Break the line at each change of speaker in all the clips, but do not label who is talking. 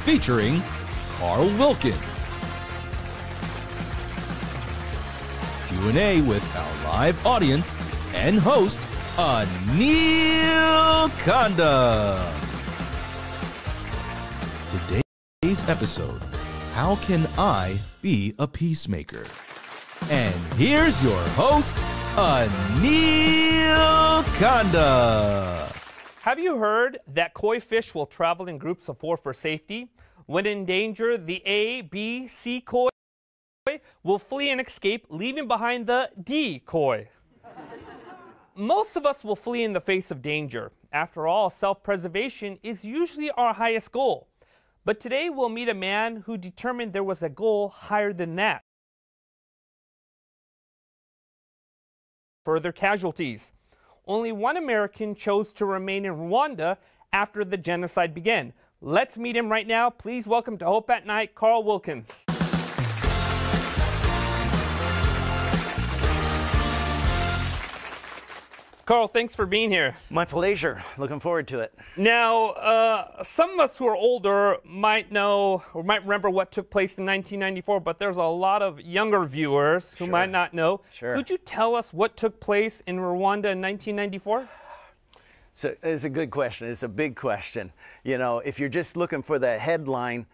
featuring Carl Wilkins. Q&A with our live audience and host, Anil Kanda. Today's episode, How Can I Be a Peacemaker? And here's your host, Anil Kanda.
Have you heard that koi fish will travel in groups of 4 for safety? When in danger, the A, B, C koi will flee and escape, leaving behind the D koi. Most of us will flee in the face of danger. After all, self-preservation is usually our highest goal. But today we'll meet a man who determined there was a goal higher than that. Further casualties. Only one American chose to remain in Rwanda after the genocide began. Let's meet him right now. Please welcome to Hope at Night, Carl Wilkins. Carl, thanks for being here.
My pleasure. Looking forward to it.
Now, some of us who are older might know or might remember what took place in 1994, but there's a lot of younger viewers who might not know.
Sure.
Could you tell us what took place in Rwanda in 1994?
So it's a good question. It's a big question. You know, if you're just looking for the headline,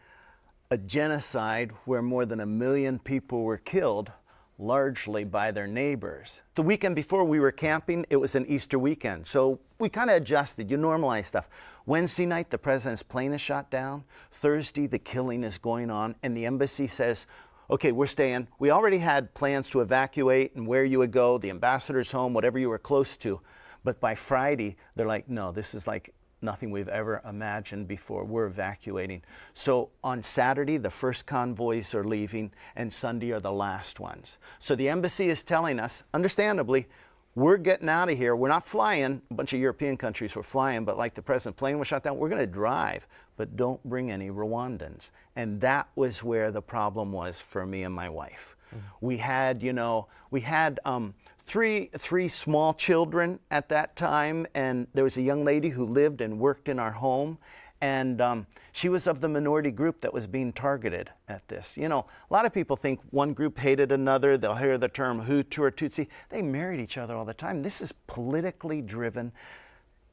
a genocide where more than 1 million people were killed, largely by their neighbors. The weekend before we were camping, it was an Easter weekend. So we kind of adjusted, you normalize stuff. Wednesday night, the president's plane is shot down. Thursday, the killing is going on. And the embassy says, okay, we're staying. We already had plans to evacuate and where you would go, the ambassador's home, whatever you were close to. But by Friday, they're like, no, this is like nothing we've ever imagined before. We're evacuating. So on Saturday, the first convoys are leaving, and Sunday are the last ones. So the embassy is telling us, understandably, we're getting out of here. We're not flying. A bunch of European countries were flying, but like the president's plane was shot down, we're going to drive, but don't bring any Rwandans. And that was where the problem was for me and my wife. We had, you know, three small children at that time, and there was a young lady who lived and worked in our home, and she was of the minority group that was being targeted at this. You know, a lot of people think one group hated another. They'll hear the term Hutu or Tutsi. They married each other all the time. This is politically driven,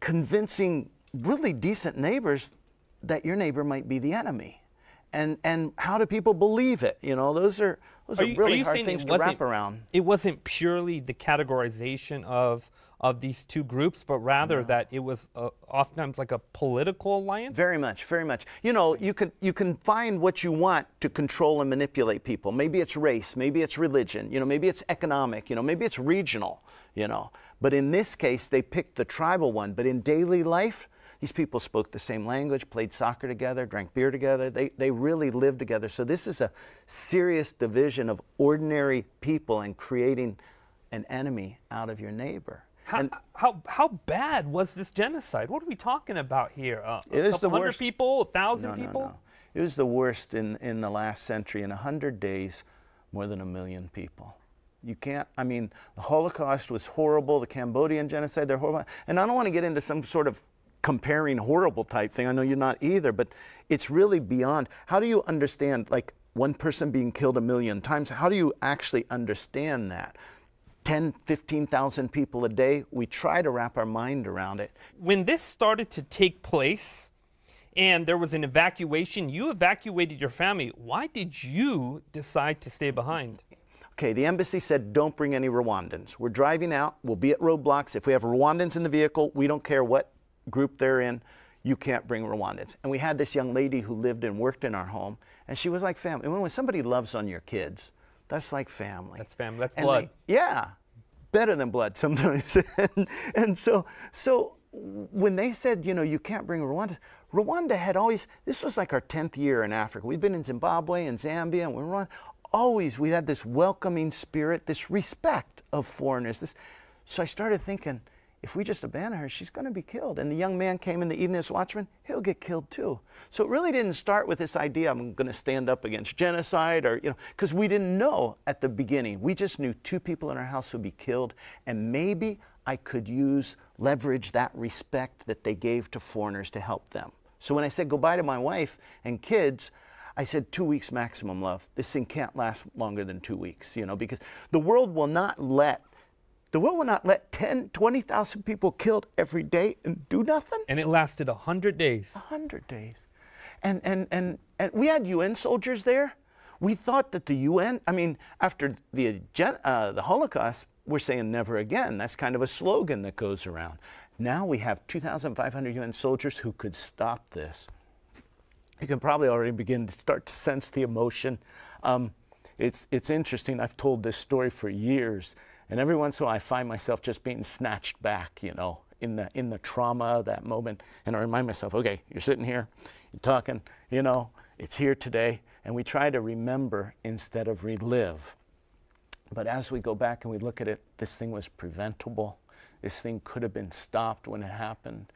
convincing really decent neighbors that your neighbor might be the enemy. And how do people believe it? You know, those are really hard things to wrap around.
It wasn't purely the categorization of these two groups, but rather that it was oftentimes like a political alliance?
Very much, very much. You know, you can find what you want to control and manipulate people. Maybe it's race, maybe it's religion, you know, maybe it's economic, you know, maybe it's regional, you know. But in this case, they picked the tribal one. But in daily life, these people spoke the same language, played soccer together, drank beer together. They really lived together. So this is a serious division of ordinary people and creating an enemy out of your neighbor.
How bad was this genocide? What are we talking about here?
It was the
100
worst.
people, 1,000 people?
No. It was the worst in the last century. In 100 days, more than 1 million people. You can't, I mean, the Holocaust was horrible, the Cambodian genocide, they're horrible. And I don't want to get into some sort of comparing horrible type thing. I know you're not either, but it's really beyond. How do you understand, like, one person being killed 1 million times? How do you actually understand that? 10, 15,000 people a day? We try to wrap our mind around it.
When this started to take place and there was an evacuation, you evacuated your family. Why did you decide to stay behind?
Okay, the embassy said, don't bring any Rwandans. We're driving out, we'll be at roadblocks. If we have Rwandans in the vehicle, we don't care what group they're in, you can't bring Rwandans. And we had this young lady who lived and worked in our home, and she was like family. And when somebody loves on your kids, that's like family.
That's family, that's blood.
Yeah, better than blood sometimes. and so when they said, you know, you can't bring Rwandans, Rwanda had always, this was like our 10th year in Africa. We'd been in Zimbabwe and Zambia, and we were always, we had this welcoming spirit, this respect of foreigners. So I started thinking, if we just abandon her, she's going to be killed. And the young man came in the evening as watchman, he'll get killed too. So it really didn't start with this idea, I'm going to stand up against genocide, or, you know, because we didn't know at the beginning. We just knew 2 people in our house would be killed, and maybe I could leverage that respect that they gave to foreigners to help them. So when I said goodbye to my wife and kids, I said 2 weeks maximum, love. This thing can't last longer than 2 weeks, you know, because the world will not let 10, 20,000 people killed every day and do nothing.
And it lasted 100 days.
100 days. And we had UN soldiers there. We thought that the UN, I mean, after the Holocaust, we're saying never again. That's kind of a slogan that goes around. Now we have 2,500 UN soldiers who could stop this. You can probably already begin to start to sense the emotion. It's interesting. I've told this story for years, and every once in a while I find myself just being snatched back, you know, in the trauma of that moment. And I remind myself, okay, you're sitting here, you're talking, you know, it's here today, and we try to remember instead of relive. But as we go back and we look at it, this thing was preventable. This thing could have been stopped when it happened.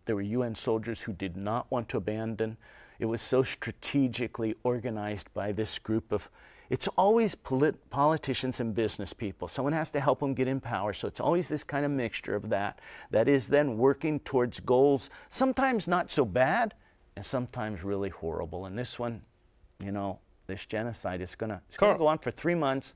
There were UN soldiers who did not want to abandon. It was so strategically organized by this group of, it's always politicians and business people. Someone has to help them get in power. So it's always this kind of mixture of that is then working towards goals, sometimes not so bad and sometimes really horrible. And this one, you know, this genocide is gonna go on for 3 months.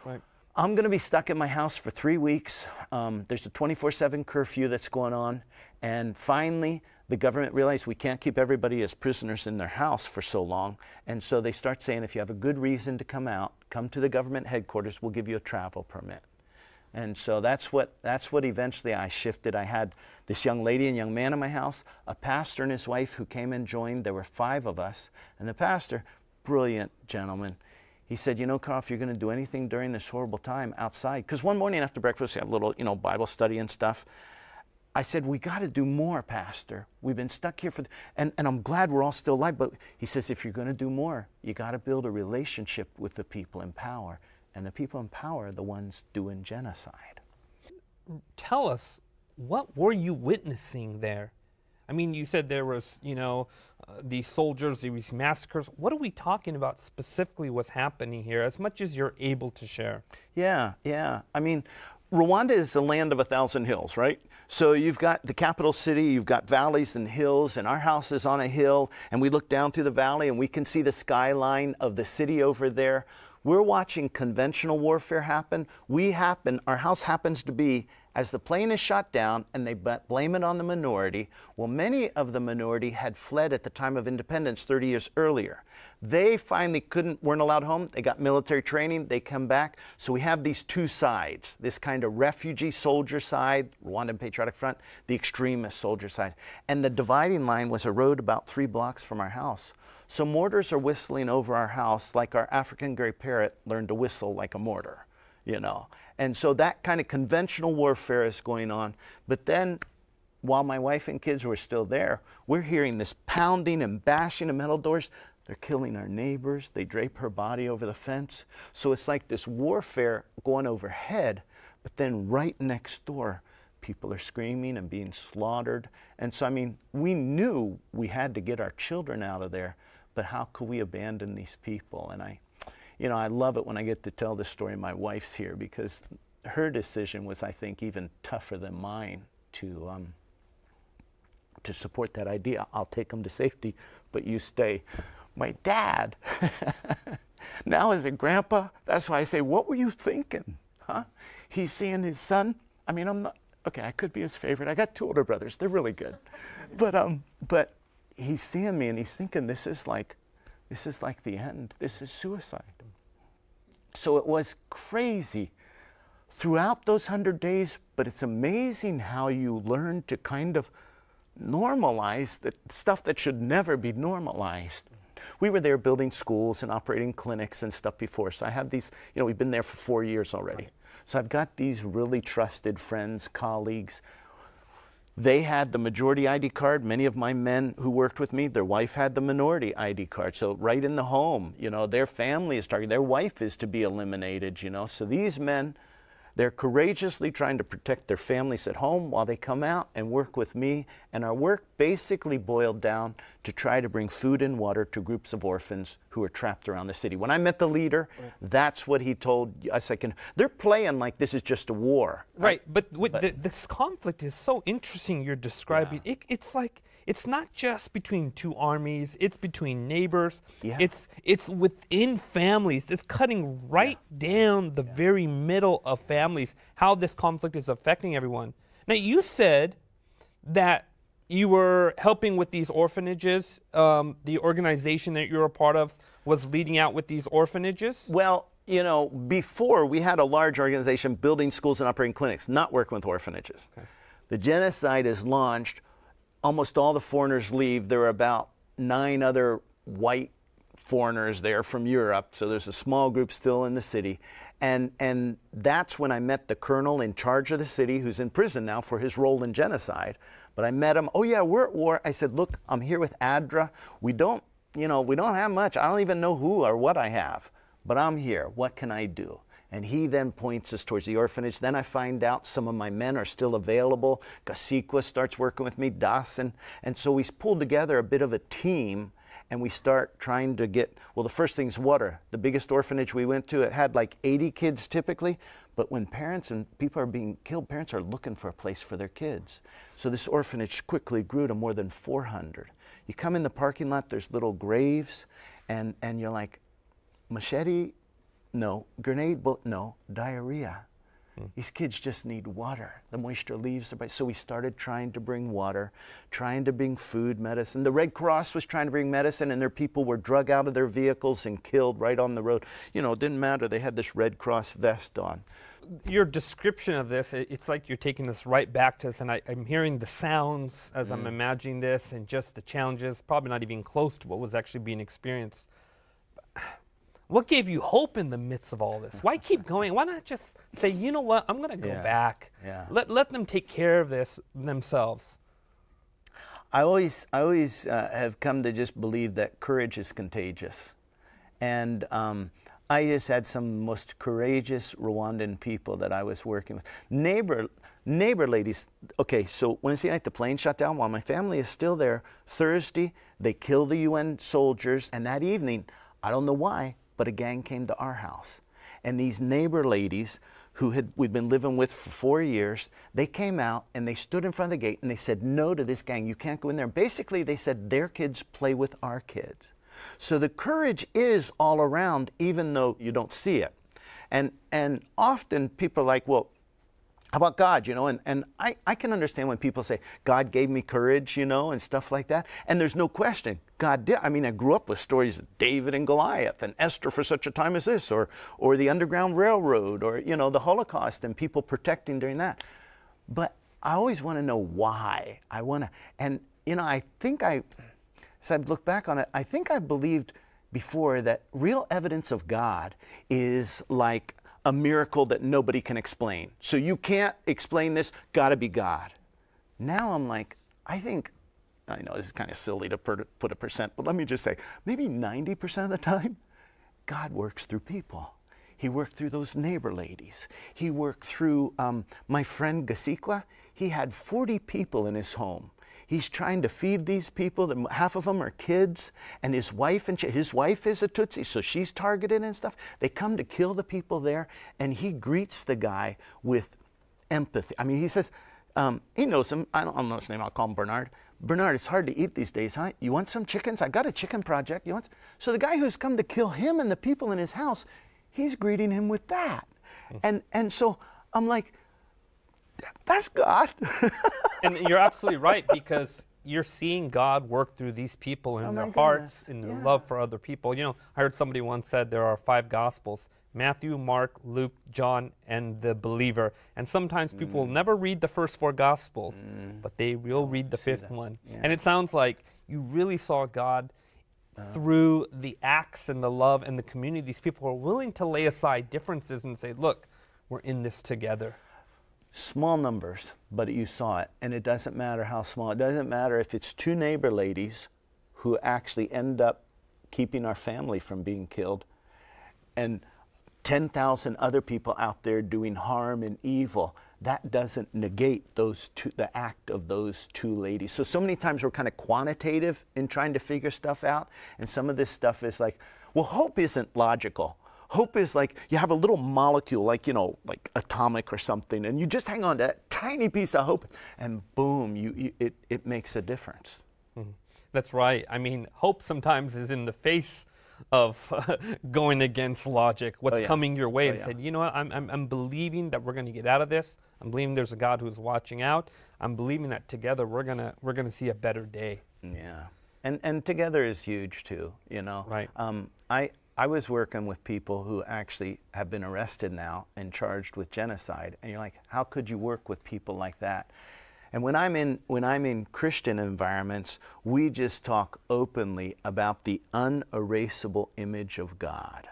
Right.
I'm going to be stuck in my house for 3 weeks. There's a 24/7 curfew that's going on. And finally, the government realized we can't keep everybody as prisoners in their house for so long. And so they start saying, if you have a good reason to come out, come to the government headquarters, we'll give you a travel permit. And so that's what eventually I shifted. I had this young lady and young man in my house, a pastor and his wife who came and joined. There were 5 of us. And the pastor, brilliant gentleman, he said, you know, Carl, if you're going to do anything during this horrible time outside, because one morning after breakfast, we had a little, you know, Bible study and stuff. I said, we got to do more, Pastor. We've been stuck here for, and I'm glad we're all still alive. But he says, if you're going to do more, you got to build a relationship with the people in power. And the people in power are the ones doing genocide.
Tell us, what were you witnessing there? I mean, you said there was, you know, these soldiers, these massacres. What are we talking about specifically what's happening here, as much as you're able to share?
Yeah. I mean, Rwanda is the land of 1,000 hills, right? So you've got the capital city, you've got valleys and hills, and our house is on a hill, and we look down through the valley and we can see the skyline of the city over there. We're watching conventional warfare happen. Our house happens to be, as the plane is shot down and they blame it on the minority, well, many of the minority had fled at the time of independence 30 years earlier. They finally weren't allowed home. They got military training. They come back. So we have these two sides, this kind of refugee soldier side, Rwandan Patriotic Front, the extremist soldier side. And the dividing line was a road about 3 blocks from our house. So mortars are whistling over our house like our African gray parrot learned to whistle like a mortar, you know. And so that kind of conventional warfare is going on. But then, while my wife and kids were still there, we're hearing this pounding and bashing of metal doors. They're killing our neighbors. They drape her body over the fence. So it's like this warfare going overhead, but then right next door, people are screaming and being slaughtered. And so, I mean, we knew we had to get our children out of there, but how could we abandon these people? And I love it when I get to tell this story. My wife's here because her decision was, I think, even tougher than mine to support that idea. I'll take them to safety, but you stay. My dad, now as a grandpa, that's why I say, what were you thinking? Huh? He's seeing his son. I mean, I'm not, okay, I could be his favorite. I got 2 older brothers. They're really good. But he's seeing me and he's thinking, this is like the end. This is suicide. So it was crazy throughout those 100 days, but it's amazing how you learn to kind of normalize the stuff that should never be normalized. We were there building schools and operating clinics and stuff before. So I have these, you know, we've been there for 4 years already. So I've got these really trusted friends, colleagues. They had the majority ID card. Many of my men who worked with me, their wife had the minority ID card. So right in the home, you know, their family is targeted. Their wife is to be eliminated, you know. So these men, they're courageously trying to protect their families at home while they come out and work with me. And our work basically boiled down to try to bring food and water to groups of orphans who are trapped around the city. When I met the leader, that's what he told us. They're playing like this is just a war.
Right, but this conflict is so interesting you're describing.
Yeah.
It's like it's not just between two armies, it's between neighbors.
Yeah.
It's within families. It's cutting right down the very middle of families, how this conflict is affecting everyone. Now, you said that you were helping with these orphanages. The organization that you're a part of was leading out with these orphanages?
Well, you know, before we had a large organization building schools and operating clinics, not working with orphanages. Okay. The genocide is launched. Almost all the foreigners leave. There are about 9 other white foreigners there from Europe, so there's a small group still in the city. And that's when I met the colonel in charge of the city, who's in prison now for his role in genocide. But I met him. Oh yeah, we're at war. I said, look, I'm here with ADRA. We don't have much. I don't even know who or what I have, but I'm here. What can I do? And he then points us towards the orphanage. Then I find out some of my men are still available. Gasikwa starts working with me, Dawson. And so we pulled together a bit of a team, and we start trying to get, well, the first thing's water. The biggest orphanage we went to, it had like 80 kids typically, but when parents and people are being killed, parents are looking for a place for their kids. So this orphanage quickly grew to more than 400. You come in the parking lot, there's little graves, and you're like, machete? No. Grenade bullet? No. Diarrhea. These kids just need water. The moisture leaves their body. So we started trying to bring water, trying to bring food, medicine. The Red Cross was trying to bring medicine, and their people were drug out of their vehicles and killed right on the road. You know, it didn't matter. They had this Red Cross vest on.
Your description of this, it's like you're taking this right back to us, and I'm hearing the sounds as I'm imagining this, and just the challenges, probably not even close to what was actually being experienced. What gave you hope in the midst of all this? Why keep going? Why not just say, you know what, I'm going to go back.
Yeah.
Let them take care of this themselves.
I always have come to just believe that courage is contagious. And I just had some most courageous Rwandan people that I was working with. Neighbor ladies, okay, so Wednesday night the plane shut down while my family is still there. Thursday, they kill the UN soldiers, and that evening, I don't know why, but a gang came to our house. And these neighbor ladies who we'd been living with for 4 years, they came out and they stood in front of the gate and they said no to this gang. You can't go in there. And basically they said their kids play with our kids. So the courage is all around, even though you don't see it. And often people are like, well, how about God, you know? And I can understand when people say, God gave me courage, you know, and stuff like that. And there's no question, God did. I mean, I grew up with stories of David and Goliath and Esther for such a time as this, or the Underground Railroad, or, you know, the Holocaust and people protecting during that. But I always want to know why. And, you know, as I've looked back on it, I think I believed before that real evidence of God is like a miracle that nobody can explain. So you can't explain this, gotta be God. Now I'm like, I know this is kind of silly to put a percent, but let me just say, maybe 90% of the time, God works through people. He worked through those neighbor ladies. He worked through my friend Gasikwa. He had 40 people in his home. He's trying to feed these people. Half of them are kids, and his wife is a Tutsi, so she's targeted and stuff. They come to kill the people there, and he greets the guy with empathy. I mean, he says, he knows him. I don't know his name. I'll call him Bernard. Bernard, it's hard to eat these days, huh? You want some chickens? I got a chicken project. You want? So the guy who's come to kill him and the people in his house, he's greeting him with that. And so I'm like, that's God.
And you're absolutely right, because you're seeing God work through these people in their hearts, in their love for other people. You know, I heard somebody once said there are 5 Gospels: Matthew, Mark, Luke, John, and the believer. And sometimes people will never read the first 4 Gospels, but they will read the 5th one. Yeah. And it sounds like you really saw God through the acts and the love and the community. These people are willing to lay aside differences and say, look, we're in this together.
Small numbers, but you saw it. And it doesn't matter how small. It doesn't matter if it's 2 neighbor ladies who actually end up keeping our family from being killed, and 10,000 other people out there doing harm and evil. That doesn't negate the act of those 2 ladies. So many times we're kind of quantitative in trying to figure stuff out, and some of this stuff is like, well, hope isn't logical. Hope is like you have a little molecule, like, you know, like atomic or something, and you just hang on to that tiny piece of hope, and boom, it makes a difference.
That's right. I mean, hope sometimes is in the face of going against logic, what's coming your way, and said, you know what, I'm believing that we're going to get out of this. I'm believing there's a God who's watching out. I'm believing that together we're gonna see a better day.
Yeah, and together is huge too. You know,
right?
I was working with people who actually have been arrested now and charged with genocide, and you're like, how could you work with people like that? And when I'm in Christian environments, we just talk openly about the unerasable image of God.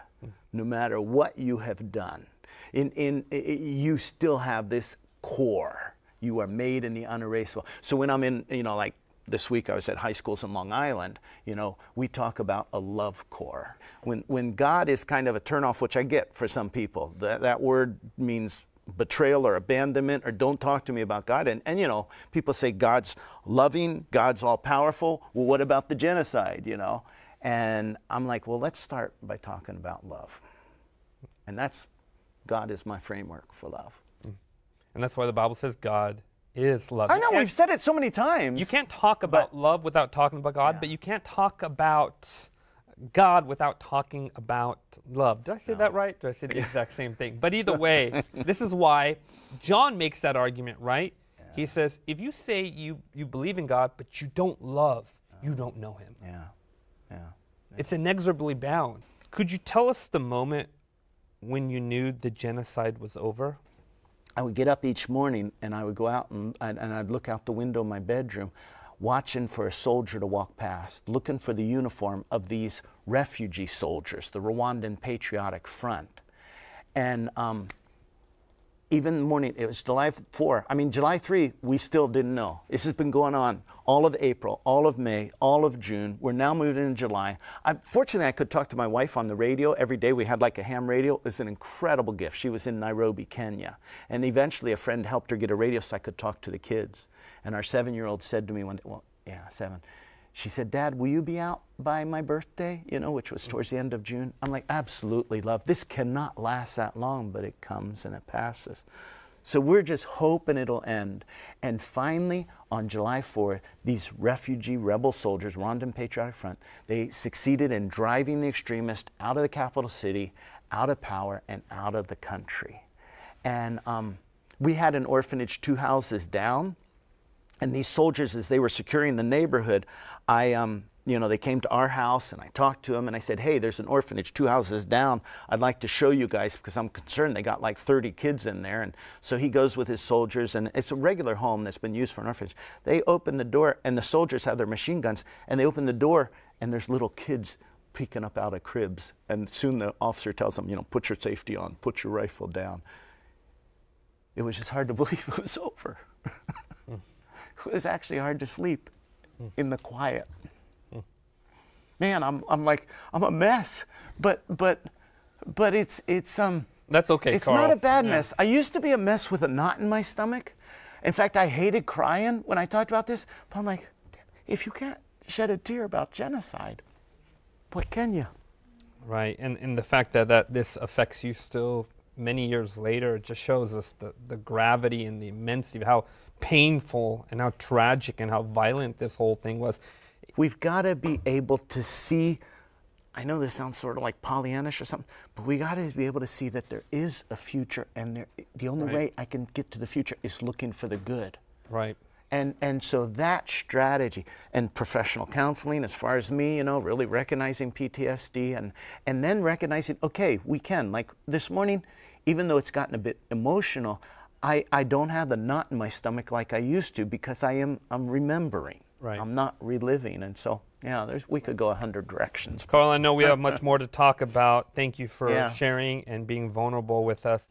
No matter what you have done, you still have this core. You are made in the unerasable. So when I'm in, you know, like this week I was at high schools in Long Island, you know, we talk about a love core. When God is kind of a turnoff, which I get for some people, that word means betrayal or abandonment, or don't talk to me about God. And you know, people say God's loving, God's all powerful. Well, what about the genocide, you know? And I'm like, well, let's start by talking about love. And God is my framework for love.
And that's why the Bible says God is love.
I know, we've said it so many times.
You can't talk about love without talking about God, but you can't talk about God without talking about love. Did I say that right? Did I say the exact same thing? But either way, this is why John makes that argument, right? Yeah. He says, if you say you believe in God, but you don't love, you don't know him.
Yeah.
It's inexorably bound. Could you tell us the moment when you knew the genocide was over?
I would get up each morning and I would go out and I'd look out the window of my bedroom, watching for a soldier to walk past, looking for the uniform of these refugee soldiers, the Rwandan Patriotic Front. And even in the morning, it was July 4. I mean, July 3, we still didn't know. This has been going on all of April, all of May, all of June. We're now moving into July. Fortunately, I could talk to my wife on the radio every day. We had like a ham radio. It was an incredible gift. She was in Nairobi, Kenya. And eventually a friend helped her get a radio so I could talk to the kids. And our 7-year-old said to me one day, well, yeah, 7. She said, Dad, will you be out by my birthday? You know, which was towards the end of June. I'm like, absolutely, love. This cannot last that long, but it comes and it passes. So we're just hoping it'll end. And finally, on July 4th, these refugee rebel soldiers, Rwandan Patriotic Front, they succeeded in driving the extremists out of the capital city, out of power, and out of the country. And we had an orphanage 2 houses down. And these soldiers, as they were securing the neighborhood, you know, they came to our house and I talked to them and I said, hey, there's an orphanage 2 houses down. I'd like to show you guys because I'm concerned they got like 30 kids in there. And so he goes with his soldiers, and it's a regular home that's been used for an orphanage. They open the door and the soldiers have their machine guns, and they open the door and there's little kids peeking up out of cribs. And soon the officer tells them, you know, put your safety on, put your rifle down. It was just hard to believe it was over. It was actually hard to sleep in the quiet. Man, I'm like, I'm a mess, but it's
that's okay.
It's
Carl.
not a bad mess. I used to be a mess with a knot in my stomach. In fact, I hated crying when I talked about this. But I'm like, if you can't shed a tear about genocide, what can you?
Right, and the fact that this affects you still many years later, it just shows us the gravity and the immensity of how painful and how tragic and how violent this whole thing was.
We've got to be able to see, I know this sounds sort of like Pollyannish or something, but we got to be able to see that there is a future, and the only way I can get to the future is looking for the good.
Right.
And so that strategy and professional counseling, as far as me, you know, really recognizing PTSD and then recognizing, okay, we can. Like this morning, even though it's gotten a bit emotional, I don't have the knot in my stomach like I used to because I'm remembering.
Right.
I'm not reliving. And so, yeah, we could go 100 directions.
Carl, I know we have much more to talk about. Thank you for sharing and being vulnerable with us.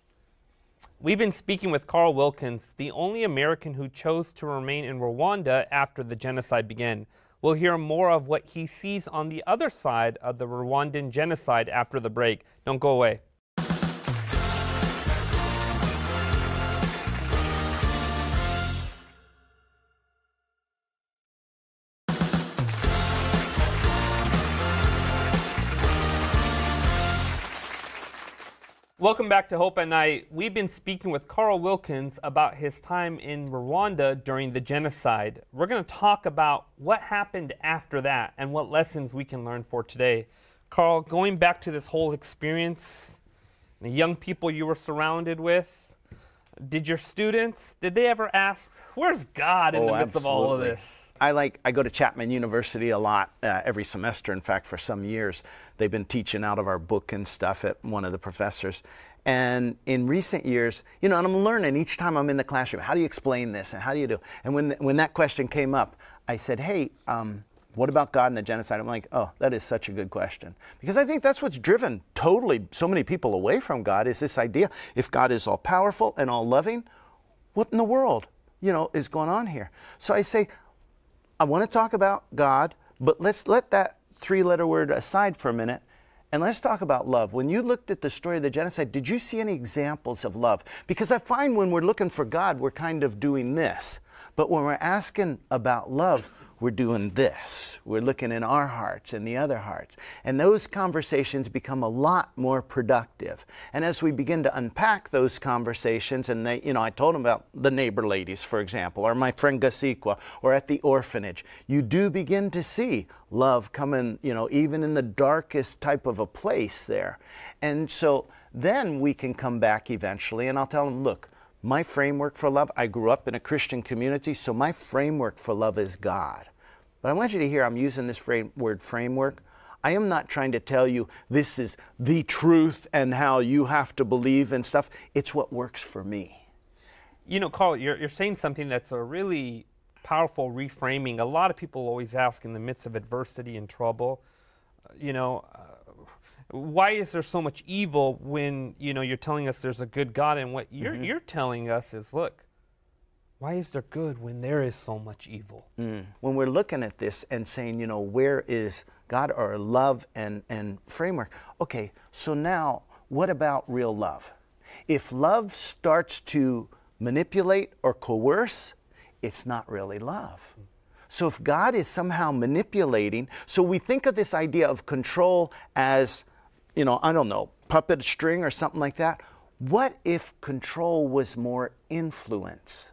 We've been speaking with Carl Wilkins, the only American who chose to remain in Rwanda after the genocide began. We'll hear more of what he sees on the other side of the Rwandan genocide after the break. Don't go away. Welcome back to Hope at Night. We've been speaking with Carl Wilkins about his time in Rwanda during the genocide. We're going to talk about what happened after that and what lessons we can learn for today. Carl, going back to this whole experience, the young people you were surrounded with, did your students, did they ever ask, where's God in the midst of all of this?
I go to Chapman University a lot every semester. In fact, for some years, they've been teaching out of our book and stuff at one of the professors. And in recent years, and I'm learning each time I'm in the classroom, how do you explain this and how do you do? And when that question came up, I said, hey, what about God and the genocide? I'm like, oh, that is such a good question. Because I think that's what's driven totally so many people away from God, is this idea, if God is all powerful and all loving, what in the world, is going on here? So I say, I want to talk about God, but let's let that three-letter word aside for a minute, and let's talk about love. When you looked at the story of the genocide, did you see any examples of love? Because I find when we're looking for God, we're kind of doing this. But when we're asking about love, we're doing this. We're looking in our hearts and the other hearts. And those conversations become a lot more productive. And as we begin to unpack those conversations, and they, I told them about the neighbor ladies, for example, or my friend Gasikwa, or at the orphanage, you do begin to see love coming, even in the darkest type of a place there. And so then we can come back eventually, and I'll tell them, look, my framework for love, I grew up in a Christian community, so my framework for love is God. But I want you to hear I'm using this word framework. I am not trying to tell you this is the truth and how you have to believe and stuff. It's what works for me.
Carl, you're saying something that's a really powerful reframing. A lot of people always ask in the midst of adversity and trouble, why is there so much evil when, you're telling us there's a good God, and what you're telling us is, look, why is there good when there is so much evil? When
we're looking at this and saying, where is God, or love and framework? Okay, so now what about real love? If love starts to manipulate or coerce, it's not really love. So if God is somehow manipulating, so we think of this idea of control as, I don't know, puppet string or something like that. What if control was more influence?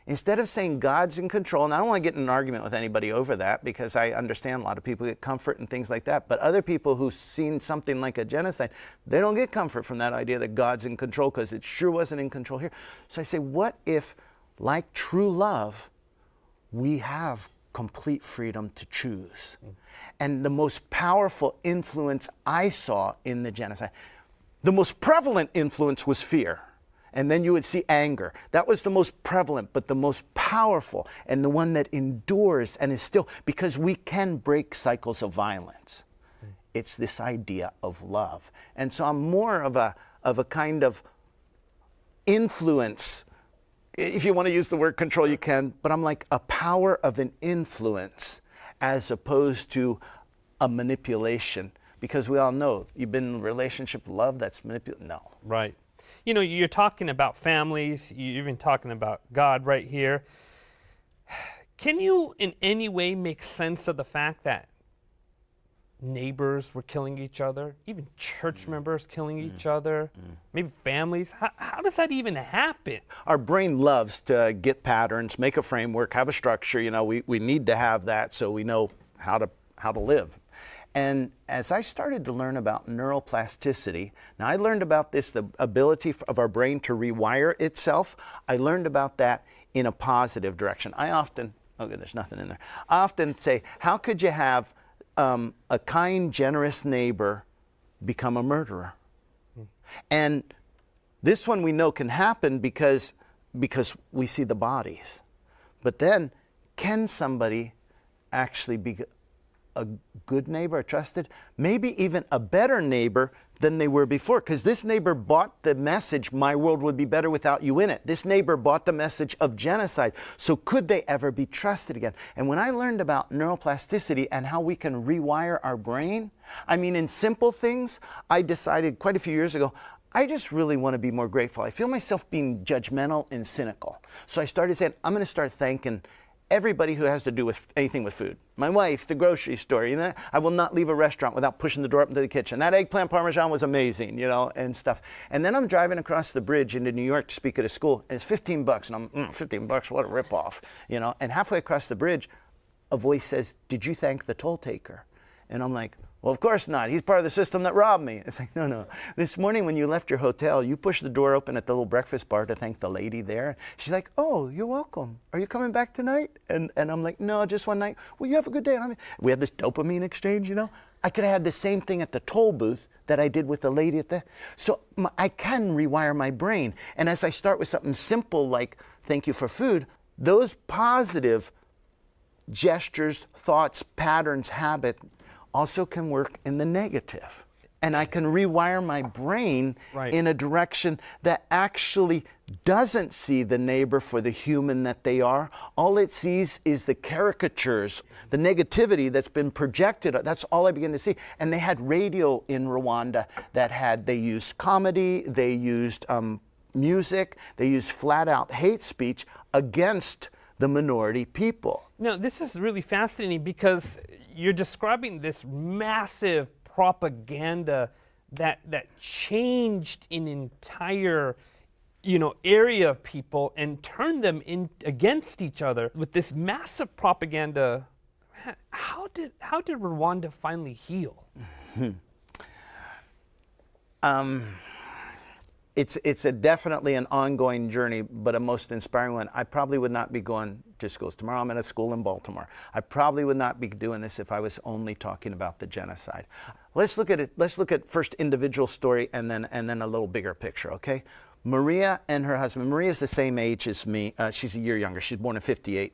Instead of saying God's in control, and I don't want to get in an argument with anybody over that, because I understand a lot of people get comfort and things like that, but other people who've seen something like a genocide, they don't get comfort from that idea that God's in control, because it sure wasn't in control here. So I say, what if, like true love, we have complete freedom to choose? And the most powerful influence I saw in the genocide, the most prevalent influence was fear. And then you would see anger. That was the most prevalent, but the most powerful, and the one that endures and is still, because we can break cycles of violence. It's this idea of love. And so I'm more of a kind of influence. If you want to use the word control, you can, but I'm like a power of an influence as opposed to a manipulation. Because we all know, you've been in a relationship with love, that's manipulation. No.
Right. You're talking about families, you're even talking about God right here. Can you in any way make sense of the fact that neighbors were killing each other, even church members killing each other, maybe families? How does that even happen?
Our brain loves to get patterns, make a framework, have a structure. We need to have that so we know how to live. And as I started to learn about neuroplasticity, now I learned about this, the ability of our brain to rewire itself. I learned about that in a positive direction. I often, okay, there's nothing in there. I often say, how could you have a kind, generous neighbor become a murderer? And this one we know can happen because we see the bodies. But then, can somebody actually be a good neighbor, a trusted, maybe even a better neighbor than they were before? Because this neighbor bought the message, my world would be better without you in it. This neighbor bought the message of genocide. So could they ever be trusted again? And when I learned about neuroplasticity and how we can rewire our brain, I mean, in simple things, I decided quite a few years ago, I just really want to be more grateful. I feel myself being judgmental and cynical. So I started saying, I'm going to start thanking everybody who has to do with anything with food. My wife, the grocery store, you know, I will not leave a restaurant without pushing the door up into the kitchen. That eggplant parmesan was amazing, you know, and stuff. And then I'm driving across the bridge into New York to speak at a school, and it's $15, and I'm, 15 bucks, what a ripoff, you know. And halfway across the bridge, a voice says, "Did you thank the toll taker?" And I'm like, well, of course not. He's part of the system that robbed me. It's like, no. This morning when you left your hotel, you pushed the door open at the little breakfast bar to thank the lady there. She's like, "Oh, you're welcome. Are you coming back tonight?" And I'm like, "No, just one night." "Well, you have a good day." And we had this dopamine exchange, you know. I could have had the same thing at the toll booth that I did with the lady at the... So I can rewire my brain. And as I start with something simple like, thank you for food, those positive gestures, thoughts, patterns, habit also can work in the negative. And I can rewire my brain in a direction that actually doesn't see the neighbor for the human that they are. All it sees is the caricatures, the negativity that's been projected. That's all I begin to see. And they had radio in Rwanda they used comedy, they used music, they used flat out hate speech against the minority people.
Now, this is really fascinating because you're describing this massive propaganda that changed an entire, you know, area of people and turned them against each other with this massive propaganda. How did Rwanda finally heal?
It's definitely an ongoing journey, but a most inspiring one. I probably would not be going to schools. Tomorrow I'm at a school in Baltimore. I probably would not be doing this if I was only talking about the genocide. Let's look at it. Let's look at first individual story and then a little bigger picture, okay? Maria and her husband. Maria's the same age as me. She's a year younger. She's born in 58.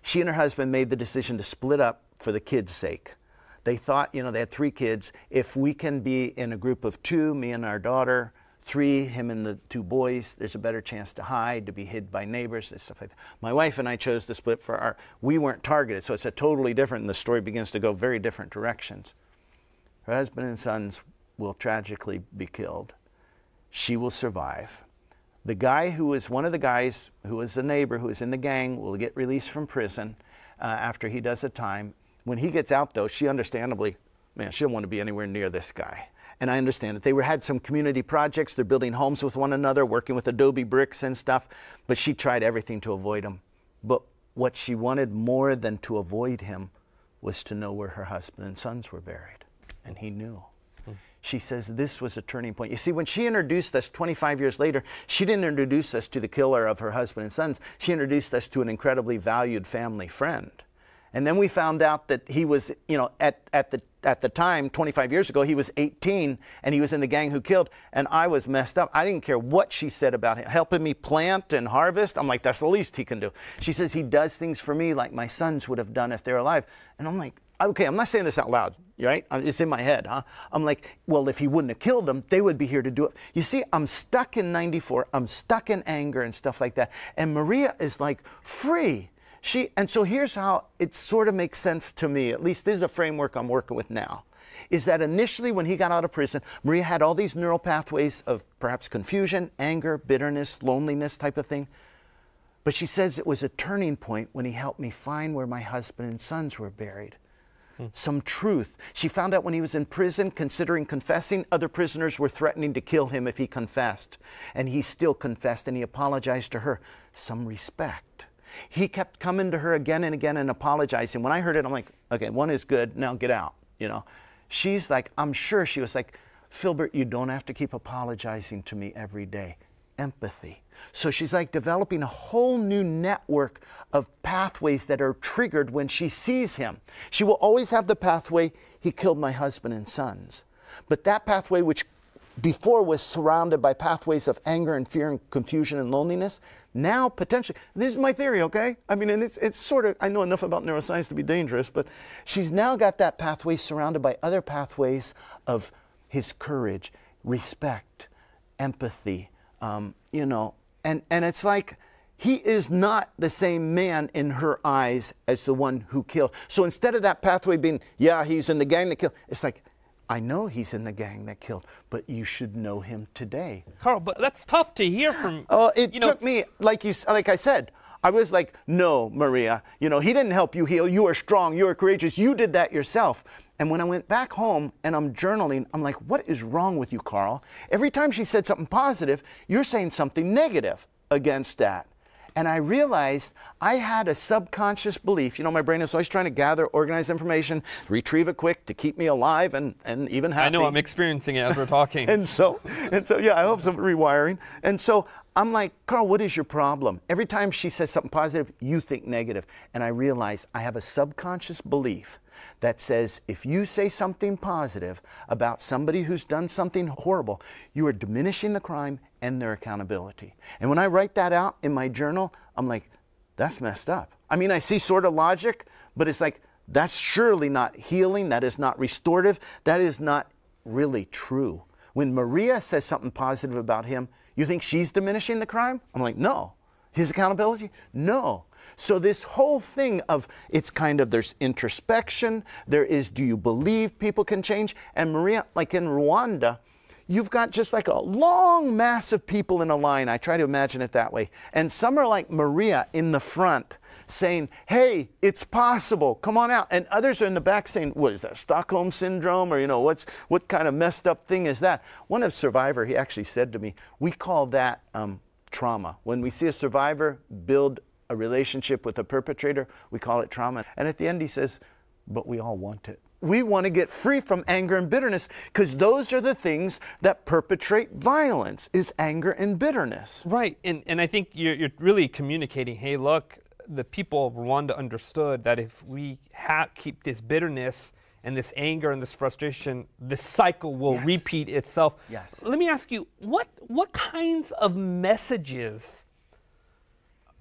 She and her husband made the decision to split up for the kids' sake. They thought, you know, they had 3 kids. If we can be in a group of 2, me and our daughter, 3, him and the 2 boys, there's a better chance to hide, to be hid by neighbors, and stuff like that. My wife and I chose to split for we weren't targeted, so it's a totally different, and the story begins to go very different directions. Her husband and sons will tragically be killed. She will survive. The guy who was one of the guys who was a neighbor, who was in the gang, will get released from prison after he does a time. When he gets out, though, she understandably, man, she don't want to be anywhere near this guy. And I understand it. They had some community projects. They're building homes with one another, working with adobe bricks and stuff. But she tried everything to avoid him. But what she wanted more than to avoid him was to know where her husband and sons were buried. And he knew. She says this was a turning point. You see, when she introduced us 25 years later, she didn't introduce us to the killer of her husband and sons. She introduced us to an incredibly valued family friend. And then we found out that he was, you know, at the time, 25 years ago, he was 18, and he was in the gang who killed, and I was messed up. I didn't care what she said about him. Helping me plant and harvest, I'm like, that's the least he can do. She says he does things for me like my sons would have done if they're alive. And I'm like, okay, I'm not saying this out loud, right? It's in my head, huh? I'm like, well, if he wouldn't have killed them, they would be here to do it. You see, I'm stuck in 94. I'm stuck in anger and stuff like that. And Maria is like free. And so here's how it sort of makes sense to me, at least this is a framework I'm working with now, is that initially when he got out of prison, Maria had all these neural pathways of perhaps confusion, anger, bitterness, loneliness type of thing. But she says it was a turning point when he helped me find where my husband and sons were buried. Some truth. She found out when he was in prison, considering confessing, other prisoners were threatening to kill him if he confessed. And he still confessed, and he apologized to her. Some respect. He kept coming to her again and again and apologizing. When I heard it, I'm like, okay, one is good, now get out, you know. She's like, I'm sure she was like, Filbert, you don't have to keep apologizing to me every day. Empathy. So she's like developing a whole new network of pathways that are triggered when she sees him. She will always have the pathway, he killed my husband and sons. But that pathway, which before was surrounded by pathways of anger and fear and confusion and loneliness, now potentially, this is my theory, okay? I mean, and it's sort of, I know enough about neuroscience to be dangerous, but she's now got that pathway surrounded by other pathways of his courage, respect, empathy, you know, and it's like, he is not the same man in her eyes as the one who killed. So instead of that pathway being, yeah, he's in the gang that killed, it's like, I know he's in the gang that killed, but you should know him today.
Carl, but that's tough to hear from.
Oh, it took me, like I said, I was like, no, Maria, you know, he didn't help you heal. You are strong. You are courageous. You did that yourself. And when I went back home and I'm journaling, I'm like, what is wrong with you, Carl? Every time she said something positive, you're saying something negative against that. And I realized I had a subconscious belief. You know, my brain is always trying to gather, organize information, retrieve it quick to keep me alive and even happy.
I know, I'm experiencing it as we're talking.
and so, yeah, I hope some rewiring. And so I'm like, Carl, what is your problem? Every time she says something positive, you think negative. And I realized I have a subconscious belief that says if you say something positive about somebody who's done something horrible, you are diminishing the crime and their accountability. And when I write that out in my journal, I'm like, that's messed up. I mean, I see sort of logic, but it's like, that's surely not healing. That is not restorative. That is not really true. When Maria says something positive about him, you think she's diminishing the crime? I'm like, no. His accountability? No. So this whole thing of, it's kind of, there's introspection, there is, do you believe people can change? And Maria, like in Rwanda, you've got just like a long mass of people in a line. I try to imagine it that way. And some are like Maria in the front saying, hey, it's possible, come on out. And others are in the back saying, what is that, Stockholm Syndrome? Or, you know, what kind of messed up thing is that? One of Survivor, he actually said to me, we call that trauma. When we see a survivor build a relationship with a perpetrator, we call it trauma. And at the end he says, but we all want it. We want to get free from anger and bitterness because those are the things that perpetrate violence, is anger and bitterness.
Right, and I think you're really communicating, hey, look, the people of Rwanda understood that if we keep this bitterness and this anger and this frustration, this cycle will repeat itself.
Yes.
Let me ask you, what kinds of messages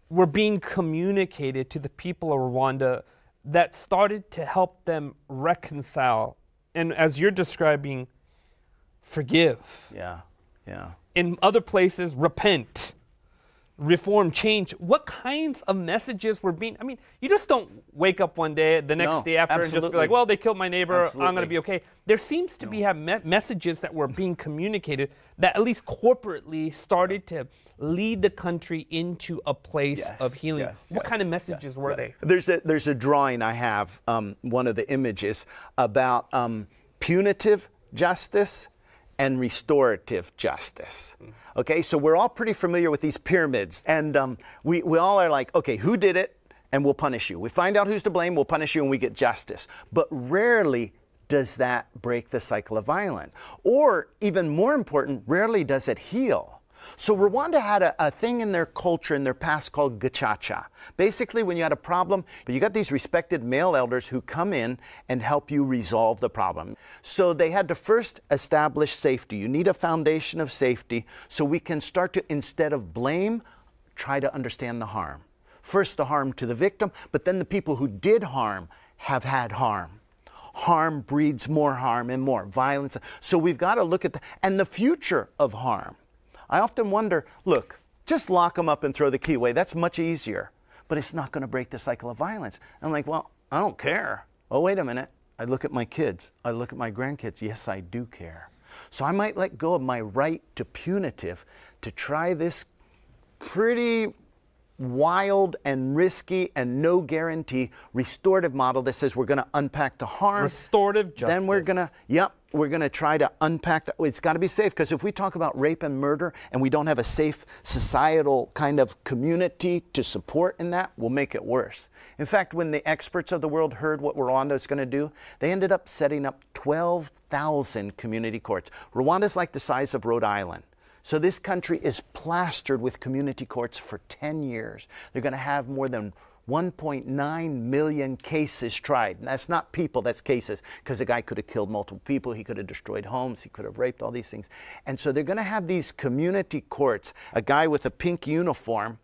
were being communicated to the people of Rwanda that started to help them reconcile and, as you're describing, forgive?
Yeah, yeah.
In other places, repent, reform, change. What kinds of messages were being, I mean, you just don't wake up one day, the next day after, and just be like, well, they killed my neighbor, I'm going to be okay. There seems to be messages that were being communicated that at least corporately started to lead the country into a place of healing. What kind of messages were they?
There's a drawing I have, one of the images, about punitive justice and restorative justice. Okay, so we're all pretty familiar with these pyramids, and we all are like, okay, who did it? And we'll punish you. We find out who's to blame, we'll punish you, and we get justice. But rarely does that break the cycle of violence. Or, even more important, rarely does it heal. So Rwanda had a thing in their culture, in their past, called gacaca. Basically, when you had a problem, you got these respected male elders who come in and help you resolve the problem. So they had to first establish safety. You need a foundation of safety so we can start to, instead of blame, try to understand the harm. First the harm to the victim, but then the people who did harm have had harm. Harm breeds more harm and more violence. So we've got to look at and the future of harm. I often wonder, look, just lock them up and throw the key away. That's much easier, but it's not going to break the cycle of violence. I'm like, well, I don't care. Oh, wait a minute. I look at my kids. I look at my grandkids. Yes, I do care. So I might let go of my right to punitive to try this pretty wild and risky and no guarantee restorative model that says we're going to unpack the harm.
Restorative justice.
Then we're going to, we're going to try to unpack that. It's got to be safe, because if we talk about rape and murder and we don't have a safe societal kind of community to support in that, we'll make it worse. In fact, when the experts of the world heard what Rwanda is going to do, they ended up setting up 12,000 community courts. Rwanda is like the size of Rhode Island. So this country is plastered with community courts for 10 years. They're going to have more than 1.9 million cases tried. And that's not people, that's cases, because the guy could have killed multiple people, he could have destroyed homes, he could have raped, all these things. And so they're going to have these community courts, a guy with a pink uniform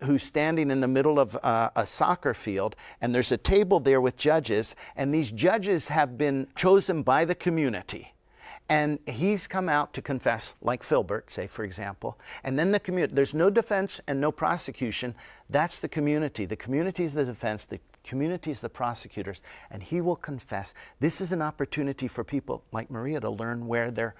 who's standing in the middle of a soccer field, and there's a table there with judges, and these judges have been chosen by the community. And he's come out to confess, like Filbert, say, for example. And then the community, there's no defense and no prosecution. That's the community. The community is the defense. The community is the prosecutors. And he will confess. This is an opportunity for people like Maria to learn where their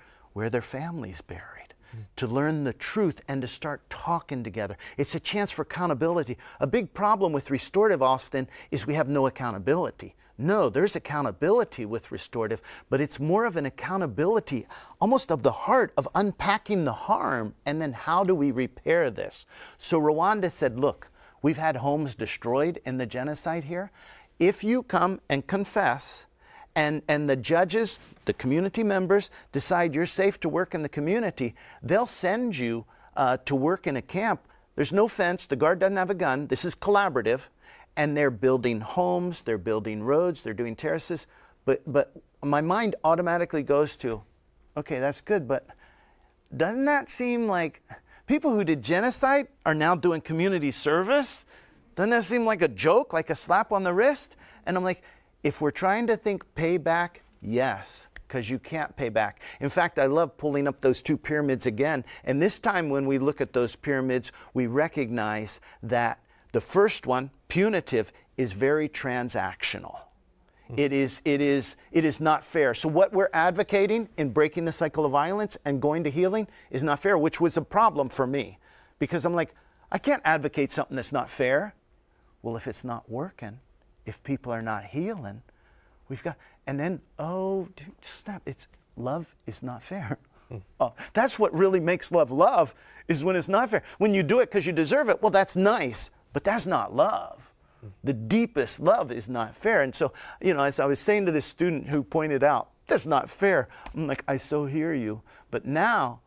family's buried. to learn the truth and to start talking together. It's a chance for accountability. A big problem with restorative often is we have no accountability. No, there's accountability with restorative, but it's more of an accountability almost of the heart of unpacking the harm and then how do we repair this? So Rwanda said, look, we've had homes destroyed in the genocide here. If you come and confess and the judges, the community members decide you're safe to work in the community, they'll send you to work in a camp. There's no fence, the guard doesn't have a gun, this is collaborative. And they're building homes, they're building roads, they're doing terraces. But my mind automatically goes to, okay, that's good, but doesn't that seem like people who did genocide are now doing community service? Doesn't that seem like a joke, like a slap on the wrist? And I'm like, if we're trying to think payback, yes, because you can't pay back. In fact, I love pulling up those two pyramids again. And this time when we look at those pyramids, we recognize that the first one, punitive, is very transactional. It is not fair. So what we're advocating in breaking the cycle of violence and going to healing is not fair, which was a problem for me. Because I'm like, I can't advocate something that's not fair. Well, if it's not working, if people are not healing, we've got, and then, oh, dude, snap, it's, love is not fair. Oh, that's what really makes love love, is when it's not fair. When you do it because you deserve it, well, that's nice. But that's not love. The deepest love is not fair. And so, you know, as I was saying to this student who pointed out, that's not fair. I'm like, I so hear you. But now,